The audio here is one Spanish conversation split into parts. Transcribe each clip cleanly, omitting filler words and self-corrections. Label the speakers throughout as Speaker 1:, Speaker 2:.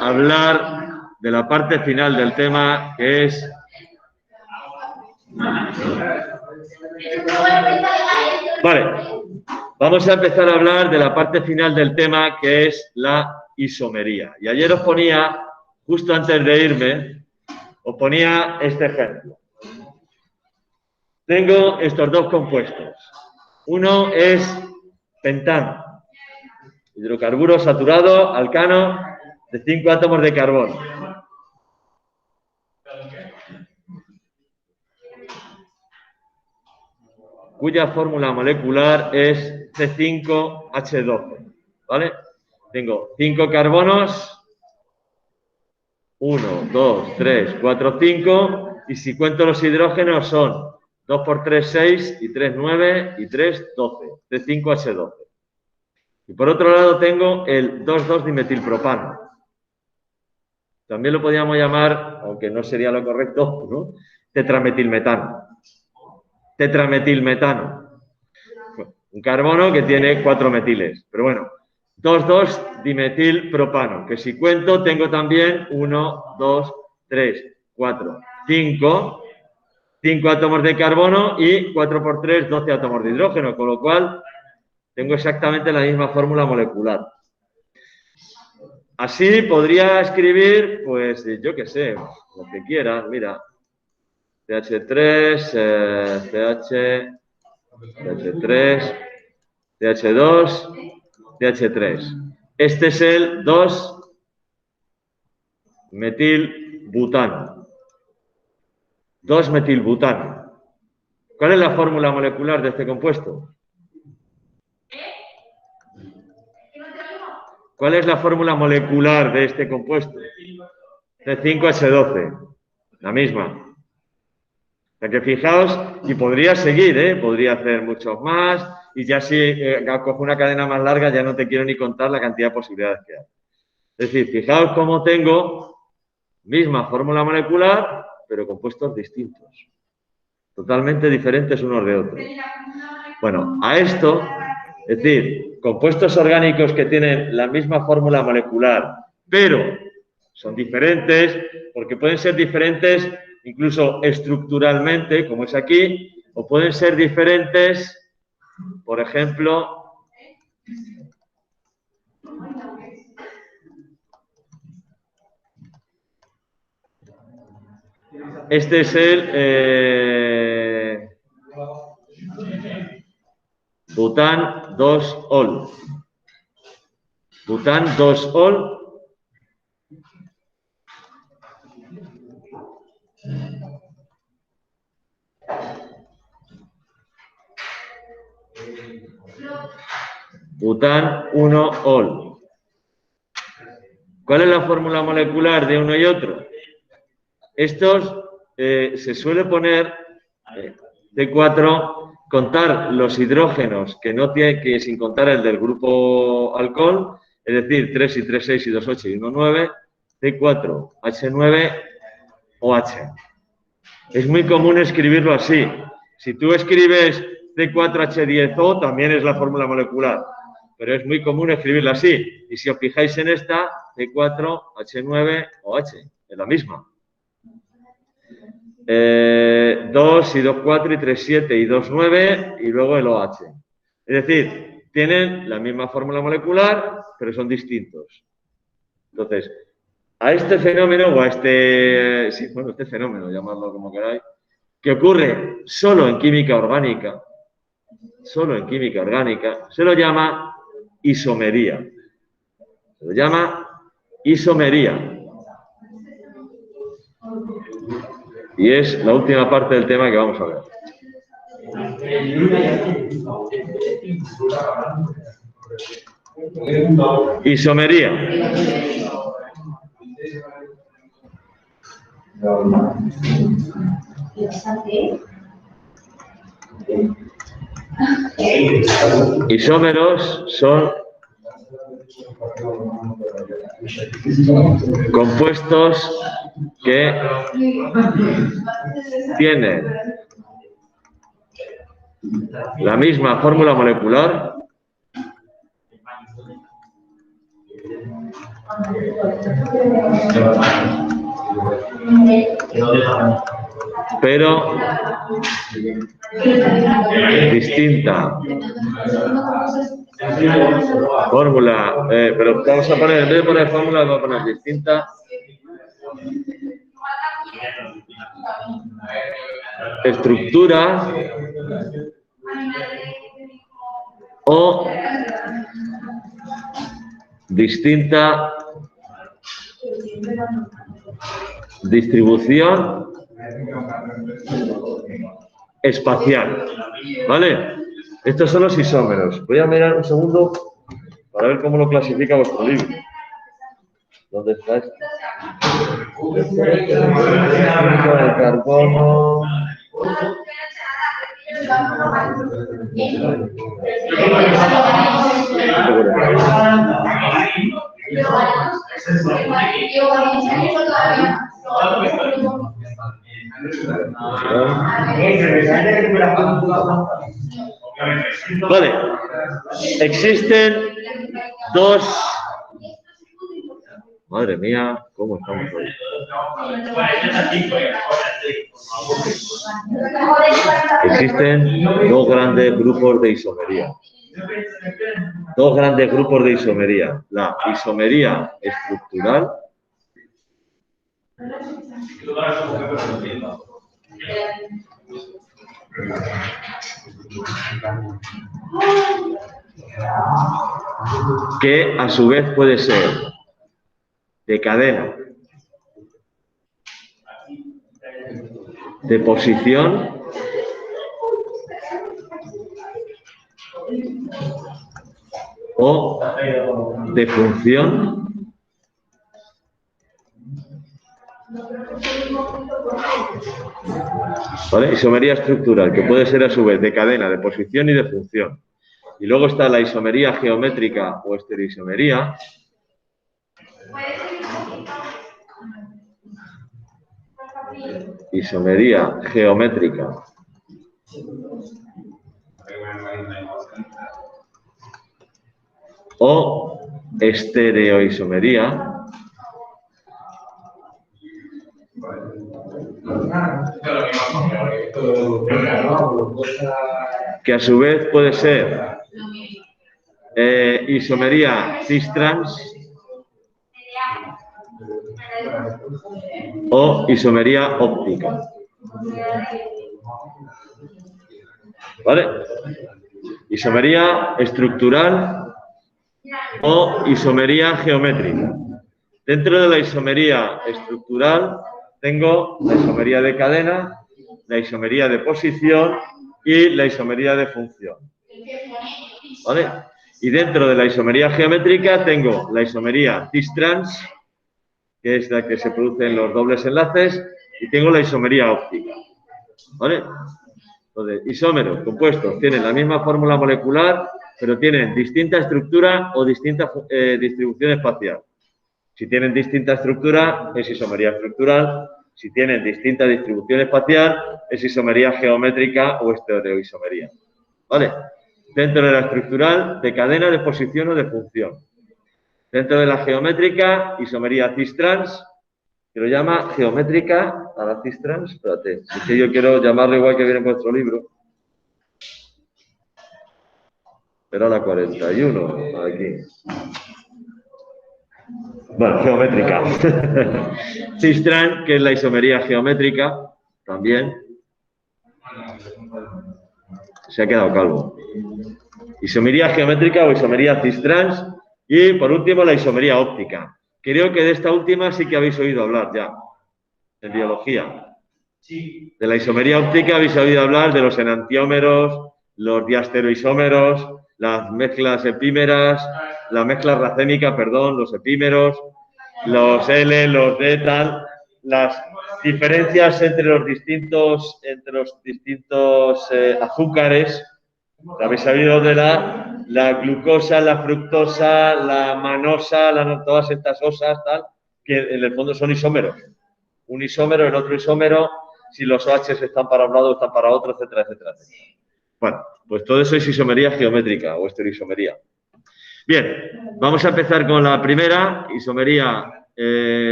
Speaker 1: hablar de la parte final del tema, que es vamos a empezar a hablar de la parte final del tema, que es la isomería. Y ayer os ponía, justo antes de irme, os ponía este ejemplo. Tengo estos dos compuestos. Uno es pentano, hidrocarburo saturado, alcano, de 5 átomos de carbono. Cuya fórmula molecular es C5H12, ¿vale? Tengo 5 carbonos, 1, 2, 3, 4, 5, y si cuento los hidrógenos son 2 por 3, 6, y 3, 9, y 3, 12, C5H12. Y por otro lado tengo el 2,2-dimetilpropano. También lo podríamos llamar, aunque no sería lo correcto, ¿no? Tetrametilmetano. Tetrametilmetano. Un carbono que tiene 4 metiles. Pero bueno, 2,2-dimetilpropano, que si cuento tengo también 1, 2, 3, 4, 5 átomos de carbono y 4 por 3, 12 átomos de hidrógeno, con lo cual tengo exactamente la misma fórmula molecular. Así podría escribir, pues, yo qué sé, lo que quiera, mira, CH3, CH3, CH2, CH3. Este es el 2-metilbutano. 2-metilbutano. ¿Cuál es la fórmula molecular de este compuesto? ¿Cuál es la fórmula molecular de este compuesto? C5H12. La misma. O sea que fijaos, y podría seguir, podría hacer muchos más, y ya si cojo una cadena más larga ya no te quiero ni contar la cantidad de posibilidades que hay. Es decir, fijaos cómo tengo misma fórmula molecular, pero compuestos distintos. Totalmente diferentes unos de otros. Bueno, a esto, es decir, compuestos orgánicos que tienen la misma fórmula molecular, pero son diferentes, porque pueden ser diferentes incluso estructuralmente, como es aquí, o pueden ser diferentes, por ejemplo, este es el bután 2-ol. Bután 2-ol. Bután 1-ol. ¿Cuál es la fórmula molecular de uno y otro? Estos se suele poner C4, contar los hidrógenos que no tiene, que sin contar el del grupo alcohol, es decir, 3 y 3, 6 y 2, 8 y 1, 9, C4, H9 o H. Es muy común escribirlo así. Si tú escribes C4H10O, también es la fórmula molecular, pero es muy común escribirla así. Y si os fijáis en esta, C4, H9 o H, es la misma. 2 y 2, 4 y 3, 7 y 2, 9 y luego el OH. Es decir, tienen la misma fórmula molecular, pero son distintos. Entonces, a este fenómeno, o a este, sí, bueno, este fenómeno, llamadlo como queráis, que ocurre solo en química orgánica, se lo llama isomería. Se lo llama isomería. Y es la última parte del tema que vamos a ver. Isomería. Isómeros son compuestos que tienen la misma fórmula molecular, Pero distinta. Fórmula, pero vamos a poner, en vez de poner fórmula, vamos a poner distinta estructura o distinta distribución espacial. ¿Vale? Estos son los isómeros. Voy a mirar un segundo para ver cómo lo clasifica vuestro libro. ¿Dónde está esto? El carbono. Vale, existen dos. Madre mía, ¿cómo estamos hoy? Existen dos grandes grupos de isomería. Dos grandes grupos de isomería. La isomería estructural que a su vez puede ser de cadena, de posición o de función ¿vale? Isomería estructural, que puede ser a su vez de cadena, de posición y de función. Y luego está la isomería geométrica o estereoisomería, isomería geométrica o estereoisomería, que a su vez puede ser isomería cis-trans o isomería óptica. ¿Vale? Isomería estructural o isomería geométrica. Dentro de la isomería estructural tengo la isomería de cadena, la isomería de posición y la isomería de función. ¿Vale? Y dentro de la isomería geométrica tengo la isomería cis-trans, que es la que se produce en los dobles enlaces, y tengo la isomería óptica. ¿Vale? Entonces, isómeros compuestos tienen la misma fórmula molecular, pero tienen distinta estructura o distinta distribución espacial. Si tienen distinta estructura, es isomería estructural. Si tienen distinta distribución espacial, es isomería geométrica o estereoisomería. ¿Vale? Dentro de la estructural, de cadena, de posición o de función. Dentro de la geométrica, isomería cis-trans, que lo llama geométrica a la cis-trans. Espérate, es que yo quiero llamarlo igual que viene en vuestro libro. Era la 41, aquí. Bueno, geométrica. Cis-trans, que es la isomería geométrica, también. Se ha quedado calvo. Isomería geométrica o isomería cis-trans. Y, por último, la isomería óptica. Creo que de esta última sí que habéis oído hablar ya, en biología. Sí. De la isomería óptica habéis oído hablar de los enantiómeros, los diastereoisómeros, las mezclas epímeras, la mezcla racémica, perdón, los epímeros, los L, los D, tal, las diferencias entre los distintos azúcares. Habéis sabido de la glucosa, la fructosa, la manosa, todas estas osas, tal, que en el fondo son isómeros. Un isómero, el otro isómero, si los OH están para un lado, están para otro, etcétera, etcétera, etcétera. Bueno, pues todo eso es isomería geométrica o estereoisomería. Bien, vamos a empezar con la primera isomería.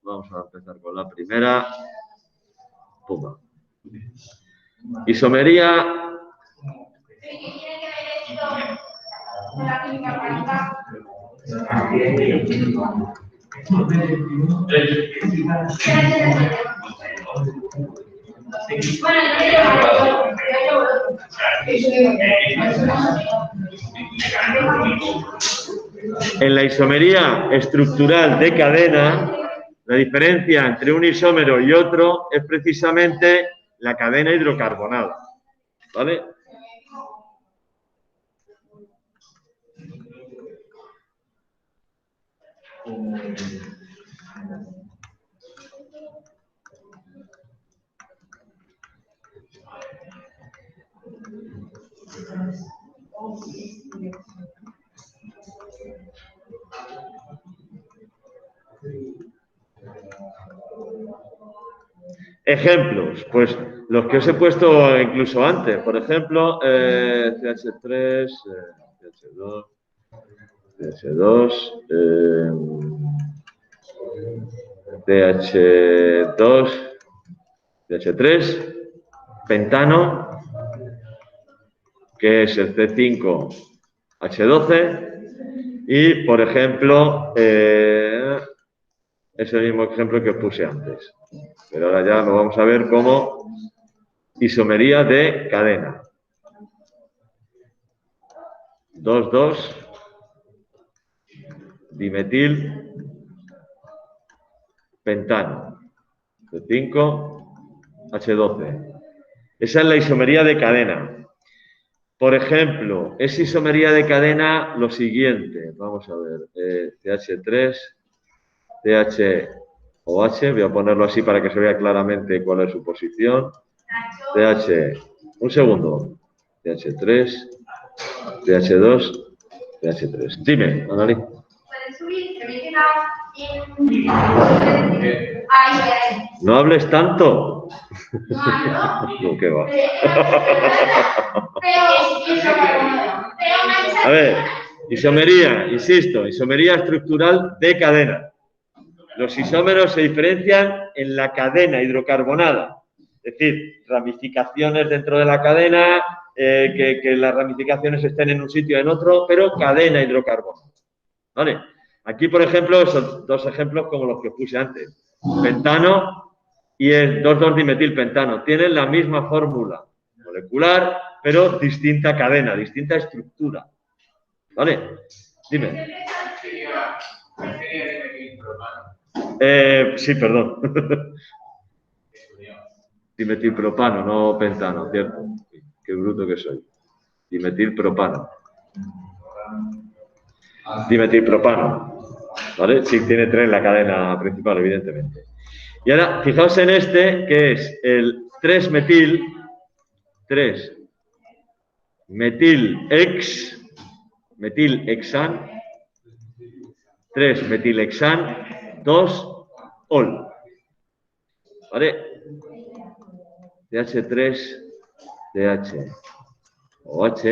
Speaker 1: Vamos a empezar con la primera. Pumba. Isomería. En la isomería estructural de cadena, la diferencia entre un isómero y otro es precisamente la cadena hidrocarbonada, ¿vale? Ejemplos, pues los que os he puesto incluso antes, por ejemplo, CH3, CH2, CH2, CH2, CH3, pentano, que es el C5H12, y, por ejemplo, es el mismo ejemplo que os puse antes. Pero ahora ya lo vamos a ver como isomería de cadena. 2,2, dimetil, pentano, C5H12. Esa es la isomería de cadena. Por ejemplo, es isomería de cadena lo siguiente. Vamos a ver, CH3, CHOH, voy a ponerlo así para que se vea claramente cuál es su posición. Un segundo, CH3, CH2, CH3. Dime, Analí.
Speaker 2: Puedes subir, te
Speaker 1: No hables tanto. No, qué va. A ver, isomería, insisto, isomería estructural de cadena. Los isómeros se diferencian en la cadena hidrocarbonada, es decir, ramificaciones dentro de la cadena, que las ramificaciones estén en un sitio o en otro, pero cadena hidrocarbonada. ¿Vale? Aquí, por ejemplo, son dos ejemplos como los que puse antes. Pentano y el 2,2-dimetilpentano. Tienen la misma fórmula molecular, pero distinta cadena, distinta estructura. ¿Vale? Dime. Sí, perdón. Dimetilpropano, no pentano, ¿cierto? Qué bruto que soy. Dimetilpropano. Dimetilpropano. ¿Vale? Sí, tiene 3 en la cadena principal, evidentemente. Y ahora, fijaos en este, que es el 3-metilhexan, 3-metilhexan, 2-ol. ¿Vale? CH3, CH, OH,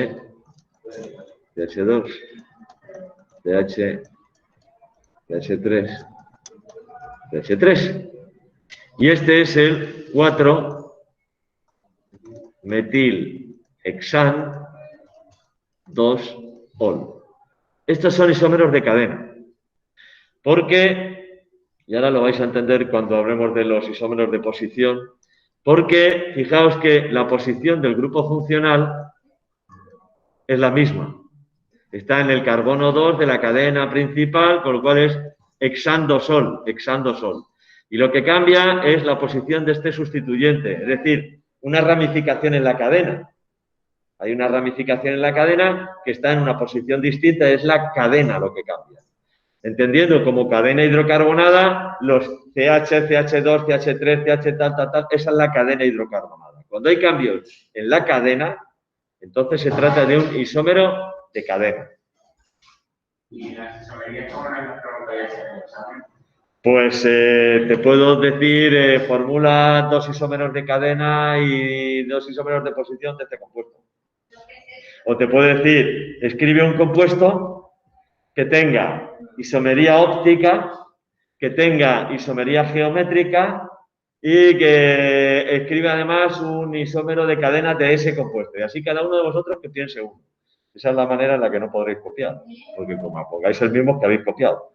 Speaker 1: CH2, CH, CH3, CH3. Y este es el 4-metilhexan, 2-ol. Estos son isómeros de cadena. Porque, y ahora lo vais a entender cuando hablemos de los isómeros de posición, porque fijaos que la posición del grupo funcional es la misma. Está en el carbono 2 de la cadena principal, con lo cual es hexandosol. Y lo que cambia es la posición de este sustituyente, es decir, una ramificación en la cadena. Hay una ramificación en la cadena que está en una posición distinta, es la cadena lo que cambia. Entendiendo como cadena hidrocarbonada, los CH, CH2, CH3, CH tal, esa es la cadena hidrocarbonada. Cuando hay cambios en la cadena, entonces se trata de un isómero de cadena.
Speaker 3: ¿Y las isomerías cómo las preguntarías en el examen?
Speaker 1: Pues te puedo decir, formula 2 isómeros de cadena y 2 isómeros de posición de este compuesto. O te puedo decir, escribe un compuesto que tenga isomería óptica, que tenga isomería geométrica y que escribe además un isómero de cadena de ese compuesto. Y así cada uno de vosotros que piense uno. Esa es la manera en la que no podréis copiar, porque como pongáis el mismo que habéis copiado.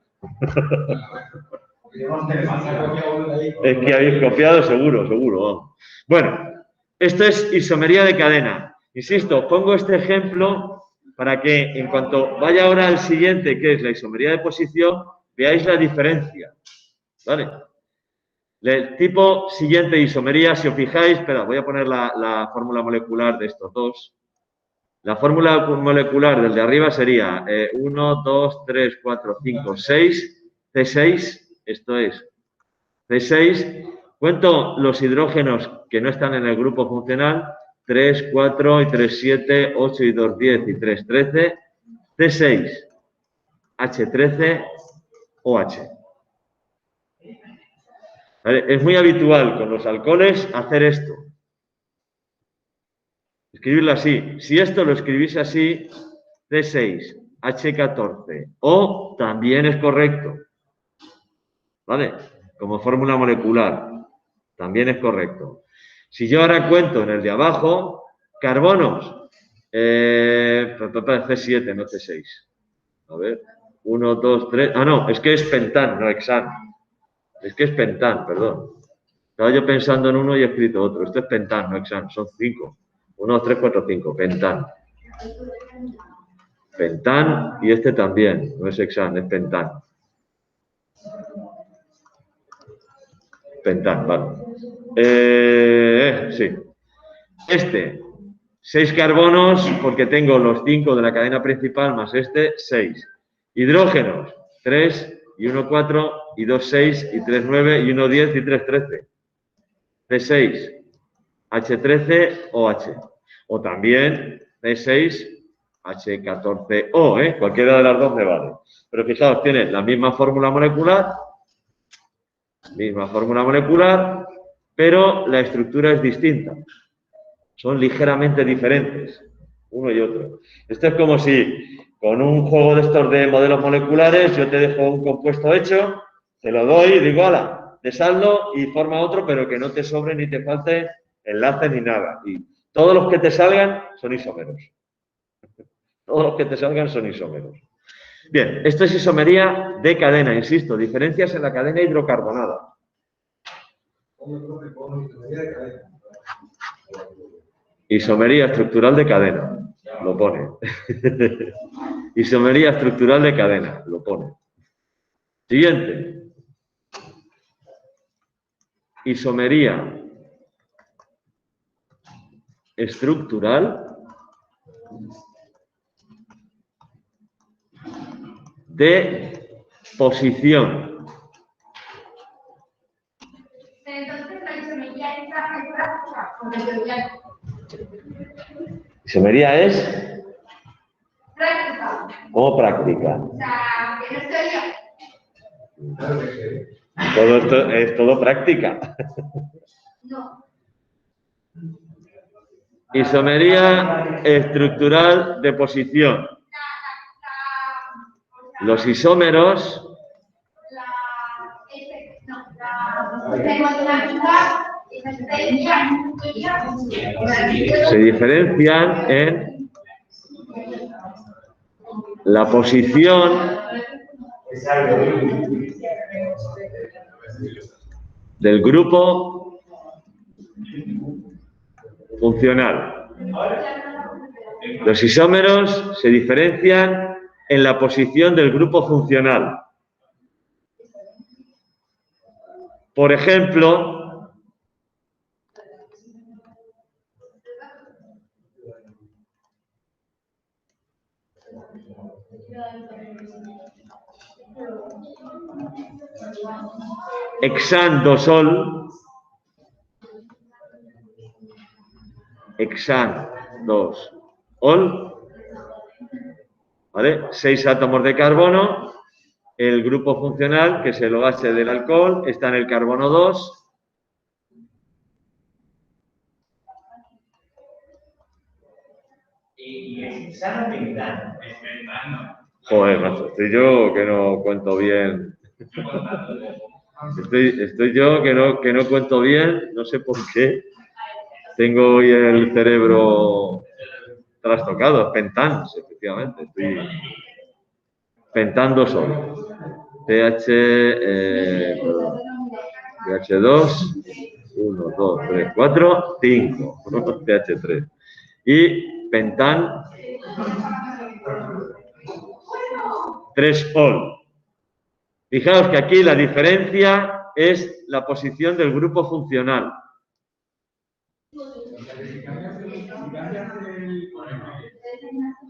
Speaker 1: Es que habéis copiado seguro, seguro. Bueno, esto es isomería de cadena. Insisto, pongo este ejemplo para que en cuanto vaya ahora al siguiente, que es la isomería de posición, veáis la diferencia. ¿Vale? El tipo siguiente de isomería, si os fijáis, espera, voy a poner la fórmula molecular de estos dos. La fórmula molecular del de arriba sería 1, 2, 3, 4, 5, 6, C6, esto es C6. Cuento los hidrógenos que no están en el grupo funcional, 3, 4 y 3, 7, 8 y 2, 10 y 3, 13, C6, H13, OH. ¿Vale? Es muy habitual con los alcoholes hacer esto. Escribirlo así. Si esto lo escribís así, C6, H14, O también es correcto. ¿Vale? Como fórmula molecular, también es correcto. Si yo ahora cuento en el de abajo, carbonos, C7, no C6. A ver, 1, 2, 3. Ah, no, es que es pentán, no hexan. Es que es pentán, perdón. Estaba yo pensando en uno y he escrito otro. Esto es pentán, no hexan, son 5. 1, 2, 3, 4, 5, pentán. Pentán y este también, no es hexan, es pentán. Pentán, vale. Sí. Este, 6 carbonos, porque tengo los 5 de la cadena principal más este, 6. Hidrógenos, 3 y 1, 4 y 2, 6 y 3, 9 y 1, 10 y 3, 13. C6, H13, OH. O también C6, H14O, cualquiera de las dos me vale. Pero fijaos, tiene la misma fórmula molecular, pero la estructura es distinta. Son ligeramente diferentes, uno y otro. Esto es como si con un juego de estos de modelos moleculares yo te dejo un compuesto hecho, te lo doy y digo, ala, deshaldo y forma otro, pero que no te sobre ni te falte enlaces ni nada. Y todos los que te salgan son isómeros. Todos los que te salgan son isómeros. Bien, esto es isomería de cadena, insisto, diferencias en la cadena hidrocarbonada. Isomería estructural de cadena, lo pone. Isomería estructural de cadena, lo pone. Siguiente. Isomería estructural de posición.
Speaker 2: Entonces, la isomería es práctica.
Speaker 1: Isomería es
Speaker 2: Práctica.
Speaker 1: o práctica.
Speaker 2: O sea, que no estoy.
Speaker 1: Todo esto es todo práctica.
Speaker 2: No.
Speaker 1: Isomería estructural de posición. Los isómeros se diferencian en la posición del grupo funcional. Los isómeros se diferencian en la posición del grupo funcional. Por ejemplo, hexandosol, hexandosol, ¿vale? 6 átomos de carbono, el grupo funcional, que es el OH del alcohol, está en el carbono 2.
Speaker 3: ¿Y es hexano o pentano? Es pentano.
Speaker 1: Joder, macho, estoy yo que no cuento bien. Estoy yo que no cuento bien, no sé por qué. Tengo hoy el cerebro trastocado, pentans, efectivamente. Estoy pentando solo. pH2, 1, 2, 3, 4, 5. pH3. Y pentan 3 ol. Fijaos que aquí la diferencia es la posición del grupo funcional.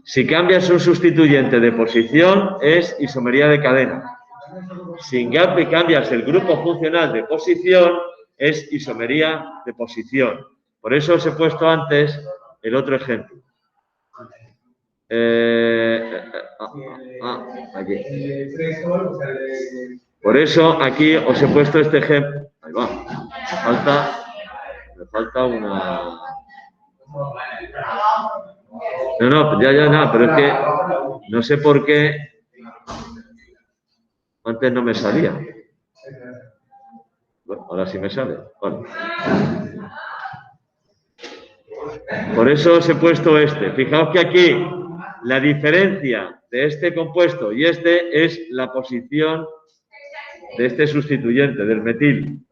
Speaker 1: Si cambias un sustituyente de posición, es isomería de cadena. Si cambias el grupo funcional de posición, es isomería de posición. Por eso os he puesto antes el otro ejemplo. Aquí. Por eso aquí os he puesto este ejemplo. Ahí va. Me falta una... No, pero es que no sé por qué antes no me salía. Bueno, ahora sí me sale. Vale. Por eso os he puesto este. Fijaos que aquí la diferencia de este compuesto y este es la posición de este sustituyente, del metil.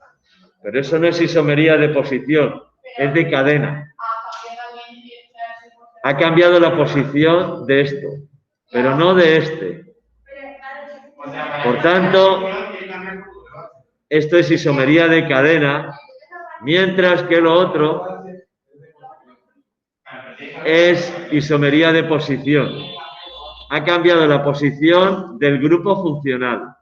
Speaker 1: Pero eso no es isomería de posición, es de cadena. Ha cambiado la posición de esto, pero no de este. Por tanto, esto es isomería de cadena, mientras que lo otro es isomería de posición. Ha cambiado la posición del grupo funcional.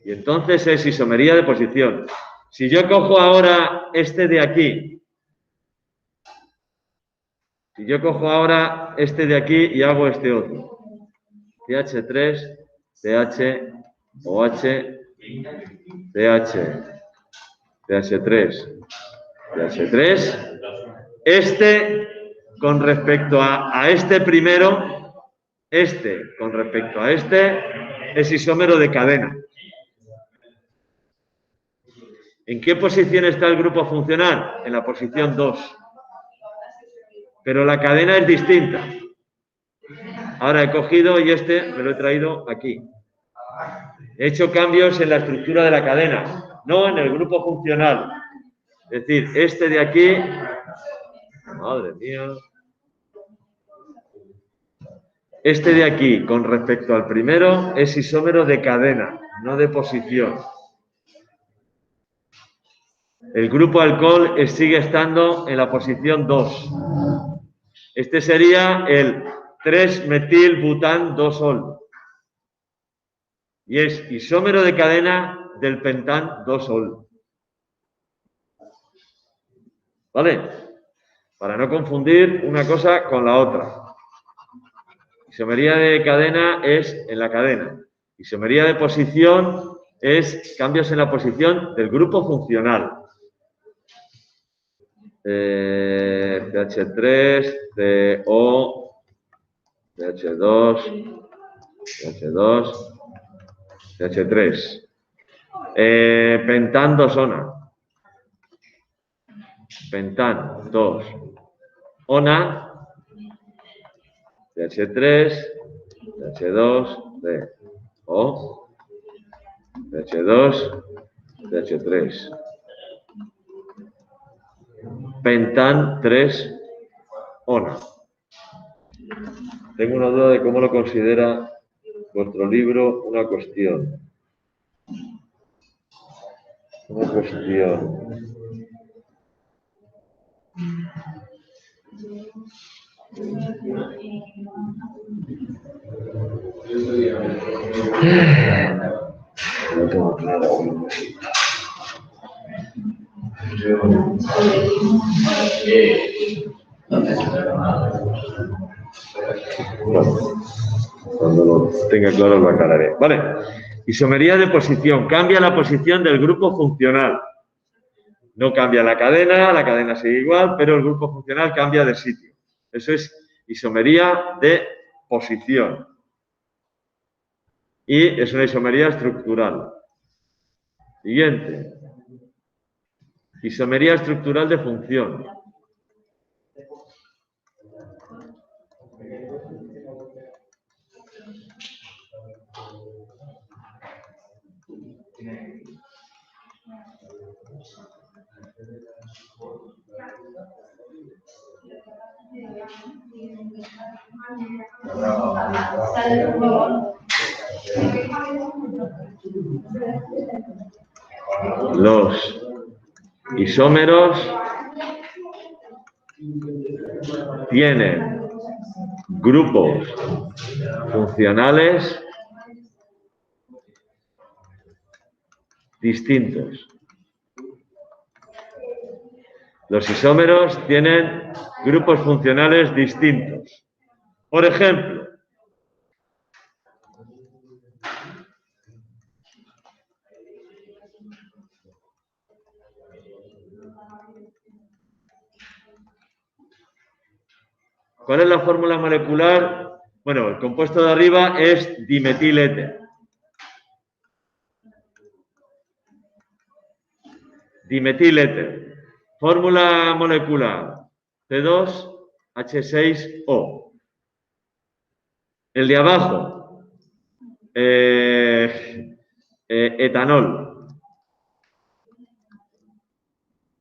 Speaker 1: Y entonces es isomería de posición. Si yo cojo ahora este de aquí, y hago este otro, CH3, CH, OH, CH, CH3, CH3, este con respecto a este primero, este con respecto a este, es isómero de cadena. ¿En qué posición está el grupo funcional? En la posición 2. Pero la cadena es distinta. Ahora he cogido y este me lo he traído aquí. He hecho cambios en la estructura de la cadena, no en el grupo funcional. Es decir, este de aquí... Madre mía. Este de aquí, con respecto al primero, es isómero de cadena, no de posición. El grupo alcohol sigue estando en la posición 2. Este sería el 3-metil-bután-2-ol. Y es isómero de cadena del pentán 2-ol. ¿Vale? Para no confundir una cosa con la otra. Isomería de cadena es en la cadena. Isomería de posición es cambios en la posición del grupo funcional. CH3, CO, CH2, CH2, CH3. Pentán 2-ona. Pentán 2. Ona. CH3, CH2, D. O. CH2, CH3. Pentán 3, ona. Tengo una duda de cómo lo considera vuestro libro una cuestión. Una cuestión. No tengo claro. Bueno, cuando lo tenga claro lo aclararé. Vale. Isomería de posición. Cambia la posición del grupo funcional. No cambia la cadena sigue igual, pero el grupo funcional cambia de sitio. Eso es isomería de posición. y es una isomería estructural. Siguiente. Isomería estructural de función. Los isómeros tienen grupos funcionales distintos. Los isómeros tienen grupos funcionales distintos. Por ejemplo, ¿cuál es la fórmula molecular? Bueno, el compuesto de arriba es dimetiléter. Dimetiléter. Fórmula molecular C2H6O. El de abajo, etanol.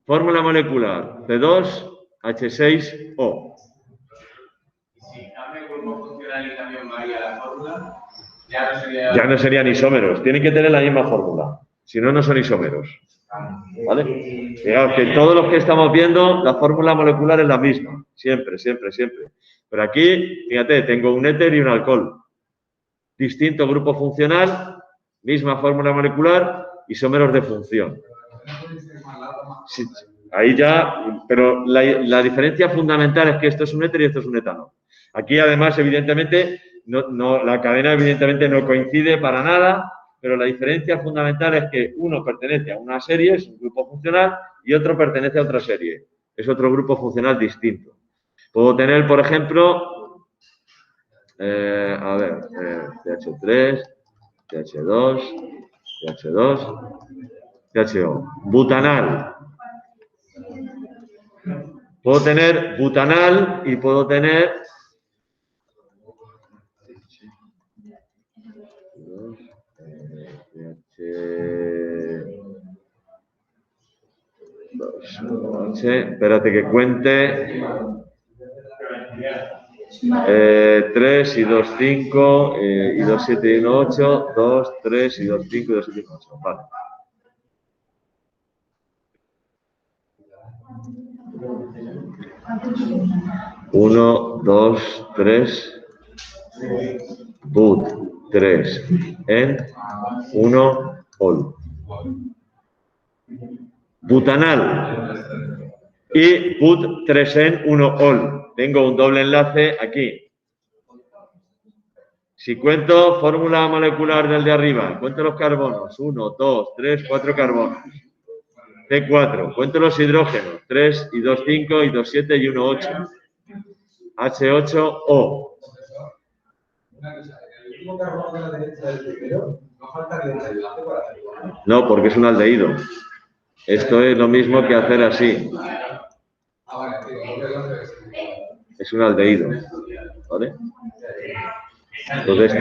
Speaker 1: Fórmula molecular C2H6O.
Speaker 3: Si cambia el grupo funcional y también varía la fórmula,
Speaker 1: ya no serían isómeros. Tienen que tener la misma fórmula. Si no, no son isómeros. ¿Vale? Fijaos que todos los que estamos viendo, la fórmula molecular es la misma. Siempre, siempre, siempre. Pero aquí, fíjate, tengo un éter y un alcohol. Distinto grupo funcional, misma fórmula molecular, isómeros de función. Sí, ahí ya, pero la diferencia fundamental es que esto es un éter y esto es un etanol. Aquí, además, evidentemente, la cadena evidentemente no coincide para nada, pero la diferencia fundamental es que uno pertenece a una serie, es un grupo funcional, y otro pertenece a otra serie. Es otro grupo funcional distinto. Puedo tener, por ejemplo, CH3, CH2, CH2, CHO. Butanal. Puedo tener butanal y puedo tener espérate que cuente. 3 y 2, 5 y 2, 7 y 1, 8, 2, 3 y 2, 5 y 2, 7 y 1, 8. Vale. Uno, dos, tres, but, 3, en, 1, ol. Butanal y but 3 en 1 ol. Tengo un doble enlace aquí. Si cuento fórmula molecular del de arriba, cuento los carbonos, 1, 2, 3, 4 carbonos. C4, cuento los hidrógenos, 3 y 2, 5 y 2, 7 y 1, 8. H8O. No, porque es un aldehído. Esto es lo mismo que hacer así. Es un aldehído. ¿Vale? Entonces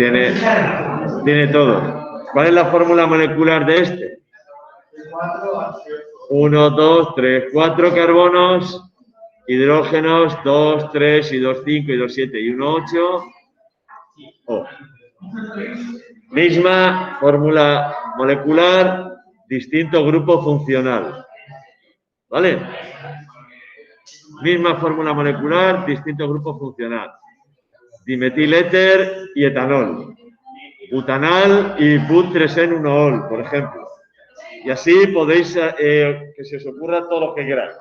Speaker 1: tiene todo. ¿Cuál es la fórmula molecular de este? 1, 2, 3, 4 carbonos, hidrógenos, 2, 3 y 2, 5 y 2, 7 y 1, 8. O. Misma fórmula molecular, distinto grupo funcional. ¿Vale? Misma fórmula molecular, distinto grupo funcional. Dimetiléter y etanol. Butanal y but-3-en-1-ol, por ejemplo. Y así podéis que se os ocurra todo lo que queráis.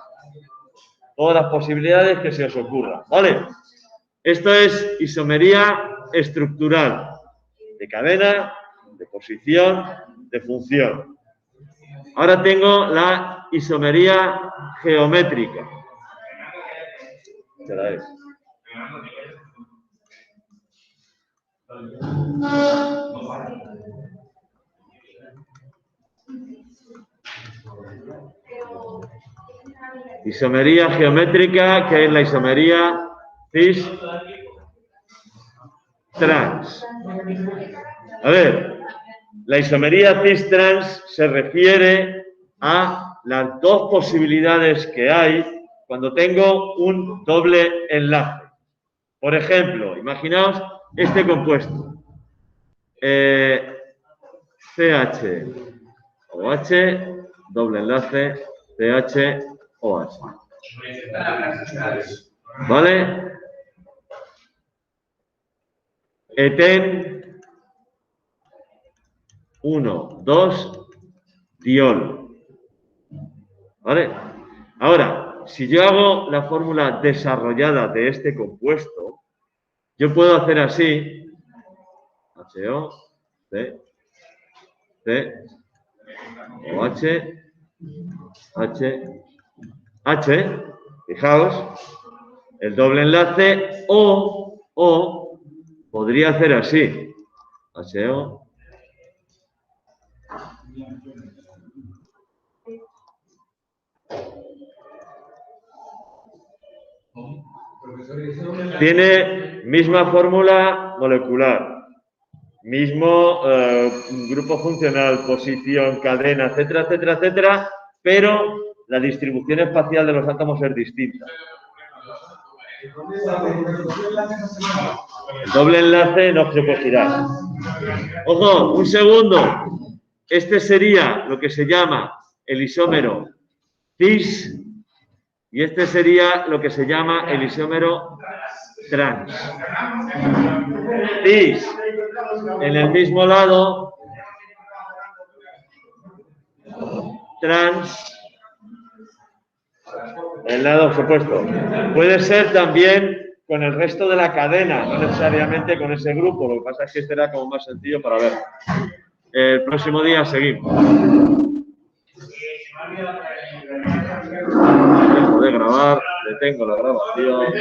Speaker 1: Todas las posibilidades que se os ocurran. ¿Vale? Esto es isomería estructural. De cadena, de posición, de función. Ahora tengo la isomería geométrica. ¿Qué la es? Isomería geométrica, que es la isomería cis-trans. A ver, la isomería cis-trans se refiere a las dos posibilidades que hay cuando tengo un doble enlace. Por ejemplo, imaginaos este compuesto. CH-OH, doble enlace, CH-OH. ¿Vale? Eten 1, 2, diol. ¿Vale? Ahora, si yo hago la fórmula desarrollada de este compuesto, yo puedo hacer así, HO, C, OH, H, fijaos, el doble enlace, o podría hacer así, HO, tiene misma fórmula molecular, mismo grupo funcional, posición, cadena, etcétera, etcétera, etcétera, pero la distribución espacial de los átomos es distinta. El doble enlace no se puede girar. Ojo, un segundo. Este sería lo que se llama el isómero cis y este sería lo que se llama el isómero trans. Cis en el mismo lado, trans el lado opuesto. Puede ser también con el resto de la cadena, no necesariamente con ese grupo. Lo que pasa es que este era como más sencillo para ver. El próximo día seguimos. Dejo de grabar, detengo la grabación.